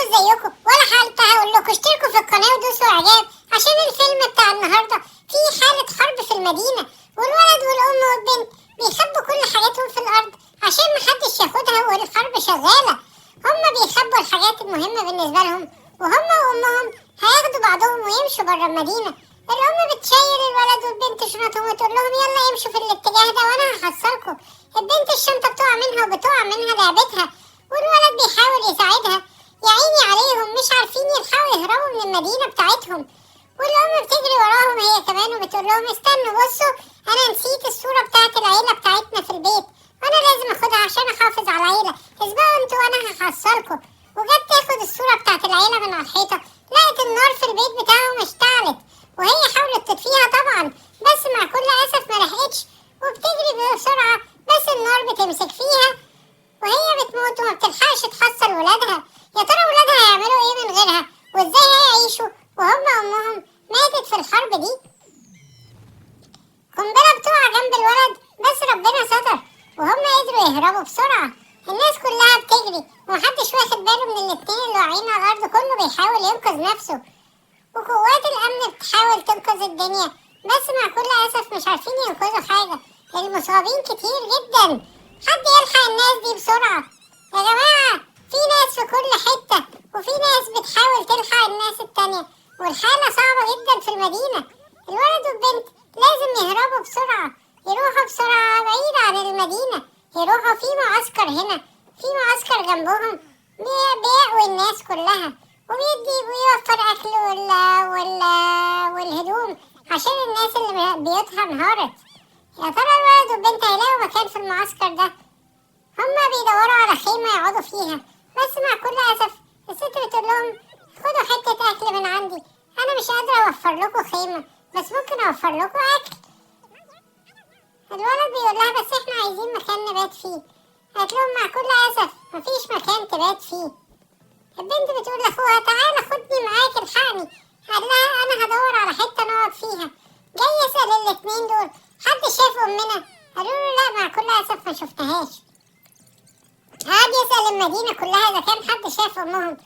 ازيكم ولا حتى هقول لكم اشتركوا في القناة ودوسوا اعجاب عشان الفيلم بتاع النهارده فيه حالة حرب في المدينة، والولد والأم والبنت بيخبوا كل حاجاتهم في الأرض عشان محدش ياخدها والحرب شغالة. هما بيخبوا الحاجات المهمة بالنسبة لهم، وهما وأمهم هياخدوا بعضهم ويمشوا برا المدينة. الأم بتشيل الولد والبنت شنطهم وتقول لهم يلا امشوا في الاتجاه ده وأنا هحصلكوا. البنت الشنطة بتقع منها وبتقع منها لعبتها، والولد بيحاول يساعدها. يا عيني عليهم مش عارفين يلحقوا يهربوا من المدينة بتاعتهم، والأم بتجري وراهم هي كمان وبتقول لهم استنوا بصوا، أنا نسيت الصورة بتاعت العيلة بتاعتنا في البيت وأنا لازم أخدها عشان أحافظ على العيلة. اسبقوا انتوا وأنا هحصلكوا. وجت تاخد الصورة بتاعت العيلة من على الحيطة، لقت النار في البيت بتاعهم اشتعلت، وهي حاولت تطفيها طبعا بس مع كل أسف ملحقتش، وبتجري بسرعة بس النار بتمسك فيها وهي بتموت وما بتلحقش تحصل ولادها. يا ترى ولادها هيعملوا ايه من غيرها، وازاي هيعيشوا وهم امهم ماتت في الحرب دي؟ قنبلة بتقع جنب الولد بس ربنا ستر وهم قدروا يهربوا بسرعة. الناس كلها بتجري ومحدش واخد باله من الاتنين اللي واقعين على الارض، كله بيحاول ينقذ نفسه، وقوات الامن بتحاول تنقذ الدنيا بس مع كل اسف مش عارفين ينقذوا حاجة. المصابين كتير جدا، حد يلحق الناس دي بسرعة. يا جماعة في ناس في كل حتة وفي ناس بتحاول تلحق الناس التانية، والحالة صعبة جدا في المدينة. الولد والبنت لازم يهربوا بسرعة، يروحوا بسرعة بعيد عن المدينة، يروحوا في معسكر هنا، في معسكر جنبهم بيقوي الناس كلها وبيدي ويوفر أكل والهدوم عشان الناس اللي بيوتها انهارت. يا ترى الولد والبنت هيلاقوا مكان في المعسكر ده؟ هما بيدوروا على خيمة يقعدوا فيها بس مع كل أسف الست بتقول لهم خدوا حتة أكل من عندي، أنا مش قادرة أوفر لكم خيمة بس ممكن أوفر لكم أكل. الولد بيقول لها بس إحنا عايزين مكان نبات فيه. قالت لهم مع كل أسف مفيش مكان تبات فيه. البنت بتقول لأخوها تعالى خدني معاك الحقني. قال لها أنا هدور على حتة نقعد فيها. جاي يسأل الاتنين دول حد شاف أمنا؟ قالوا له لا مع كل أسف ما شفتهاش. قعد يسأل المدينة كلها إذا كان حد شاف أمهم.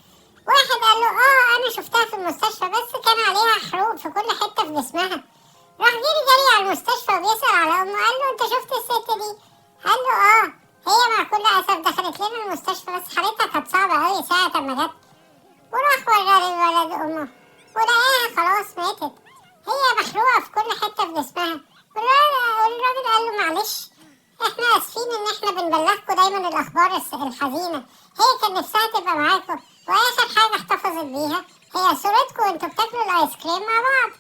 واحد قال له أنا شفتها في المستشفى بس كان عليها حروق في كل حتة في جسمها. راح جري على المستشفى وبيسأل على أمه، قال له أنت شفت الست دي؟ قال له هي مع كل أسف دخلت لنا المستشفى بس حالتها كانت صعبة أوي ساعة ما جت. وراح ورى للولد أمه ولقاها خلاص ماتت، هي محروقة في كل حتة في جسمها. والراجل قال له معلش احنا اسفين ان احنا بنبلغكم دايما الاخبار الحزينة، هي كان نفسها تبقى معاكم واخر حاجة احتفظت بيها هي صورتكم وانتوا بتاكلوا الايس كريم مع بعض.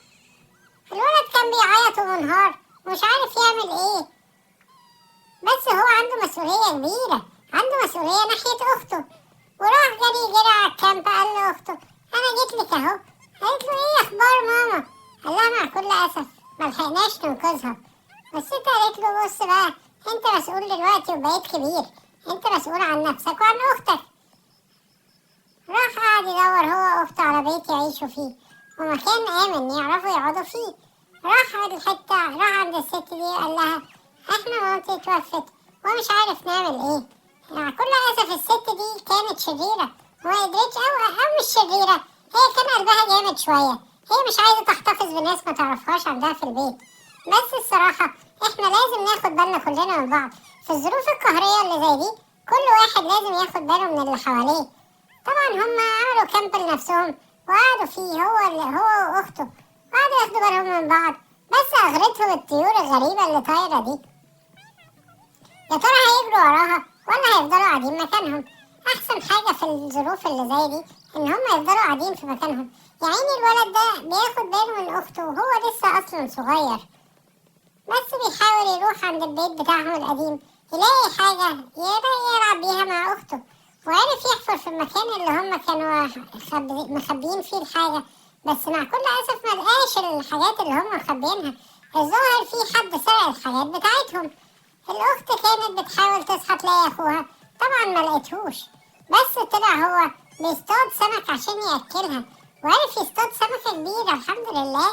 الولد كان بيعيط ومنهار ومش عارف يعمل ايه، بس هو عنده مسؤولية كبيرة، عنده مسؤولية ناحية اخته. وراح جري على الكامب قال له اخته انا جيت لك اهو. قالت له ايه اخبار ماما؟ قال لها مع كل اسف ملحقناش ننقذها. الست قالت له بص بقى انت مسؤول دلوقتي وبقيت كبير، انت مسؤول عن نفسك وعن اختك. راح قعد يدور هو واخته على بيت يعيشوا فيه ومكان امن يعرفوا يقعدوا فيه. راح عند الست دي قال لها احنا مامتي اتوفت ومش عارف نعمل ايه. مع كل اسف الست دي كانت شريرة وما قدرتش او مش شريرة، هي كان قلبها جامد شوية، هي مش عايزة تحتفظ بناس ما تعرفهاش عندها في البيت. بس الصراحة احنا لازم ناخد بالنا كلنا من بعض في الظروف القهرية اللي زي دي، كل واحد لازم ياخد باله من اللي حواليه. طبعا هم عملوا كامب لنفسهم وقعدوا فيه هو واخته، قعدوا ياخدوا بالهم من بعض بس اغرتهم الطيور الغريبة اللي طايرة دي. يا ترى هيجروا وراها ولا هيفضلوا قاعدين مكانهم؟ احسن حاجة في الظروف اللي زي دي ان هم يفضلوا قاعدين في مكانهم. يا عيني الولد ده بياخد باله من اخته وهو لسه اصلا صغير، بس بيحاول يروح عند البيت بتاعهم القديم يلاقي حاجة يلعب بيها مع أخته، وعرف يحفر في المكان اللي هم كانوا مخبيين فيه الحاجة. بس مع كل أسف ملقاش الحاجات اللي هم مخبيينها، الظاهر في حد سرق الحاجات بتاعتهم. الأخت كانت بتحاول تصحى تلاقي أخوها، طبعا ملقتهوش، بس طلع هو بيصطاد سمك عشان يأكلها، وعرف يصطاد سمكة كبيرة الحمد لله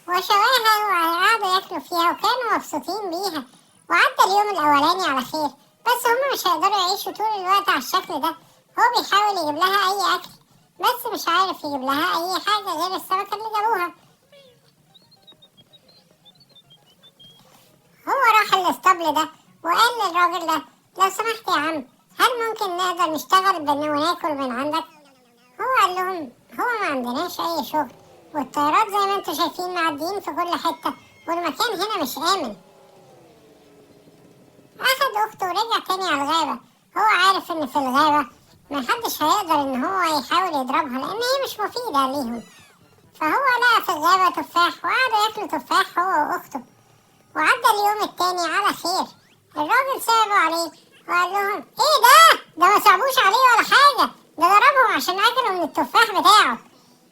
وشواها وقعدوا ياكلوا فيها وكانوا مبسوطين بيها. وعدى اليوم الأولاني على خير، بس هما مش هيقدروا يعيشوا طول الوقت على الشكل ده. هو بيحاول يجيب لها أي أكل بس مش عارف يجيب لها اي حاجة غير السمكة اللي جابوها. هو راح الاسطبل ده وقال للراجل ده: لو سمحت يا عم، هل ممكن نقدر نشتغل وناكل من عندك؟ هو قال لهم: هو ما عندناش اي شغل، والطيارات زي ما انتوا شايفين معديين في كل حتة، والمكان هنا مش آمن. أخد أخته ورجع تاني على الغابة. هو عارف إن في الغابة محدش هيقدر إن هو يحاول يضربها، لأن هي مش مفيدة ليهم. فهو لقى في الغابة تفاح وقعدوا ياكلوا تفاح هو وأخته. وعدى اليوم التاني على خير. الراجل صعبوا عليه وقال لهم: إيه ده ما صعبوش عليه ولا حاجة، ده ضربهم عشان أكلوا من التفاح بتاعه.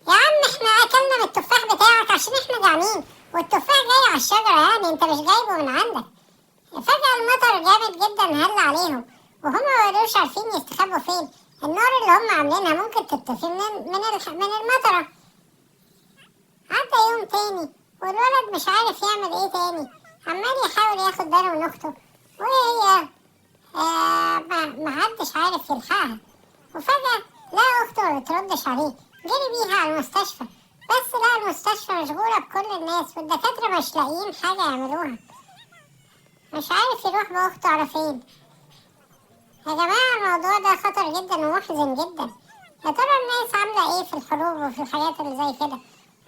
يا عم إحنا أكلنا من التفاح بتاعك عشان إحنا جعانين، والتفاح جاي على الشجرة، يعني أنت مش جايبه من عندك. فجأة المطر جامد جدا هل عليهم، وهم مبقوش عارفين يستخبوا فين. النار اللي هم عاملينها ممكن تطفي من المطرة. عدى يوم تاني والولد مش عارف يعمل ايه تاني، عمال يحاول ياخد باله من اخته، وهي محدش عارف يلحقها. وفجأة لقى اخته ما بتردش عليه، جري بيها على المستشفى. بس لقى المستشفى مشغولة بكل الناس، والدكاترة مش لاقيين حاجة يعملوها، مش عارف يروح بأخته على فين. يا جماعة الموضوع ده خطر جدا ومحزن جدا. يا ترى الناس عاملة ايه في الحروب وفي الحاجات اللي زي كده؟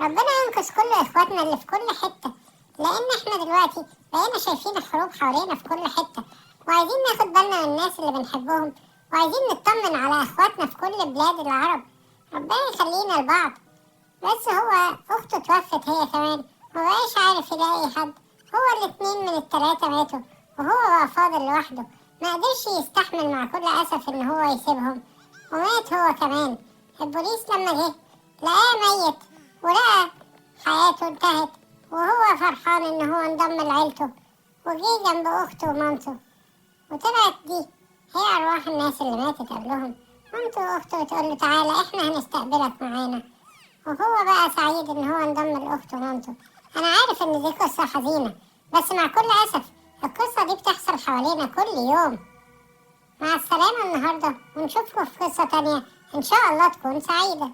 ربنا ينقذ كل اخواتنا اللي في كل حتة، لان احنا دلوقتي بقينا شايفين الحروب حوالينا في كل حتة، وعايزين ناخد بالنا من الناس اللي بنحبهم، وعايزين نطمن على اخواتنا في كل بلاد العرب. ربنا يخلينا لبعض. بس هو اخته توفت هي كمان، مبقاش عارف يلاقي حد. هو الاتنين من التلاتة ماتوا، وهو بقى فاضل لوحده. ما قدرش يستحمل مع كل أسف إن هو يسيبهم، ومات هو كمان. البوليس لما جه لقاه ميت، ولقى حياته انتهت، وهو فرحان إن هو انضم لعيلته وجه جنب أخته ومامته. وطلعت دي هي أرواح الناس اللي ماتت قبلهم. مامته وأخته بتقوله: تعالى إحنا هنستقبلك معانا. وهو بقى سعيد إن هو انضم لأخته ومامته. أنا عارف إن دي قصة حزينة، بس مع كل أسف القصة دي بتحصل حوالينا كل يوم. مع السلامة النهاردة، ونشوفكم في قصة تانية إن شاء الله تكون سعيدة.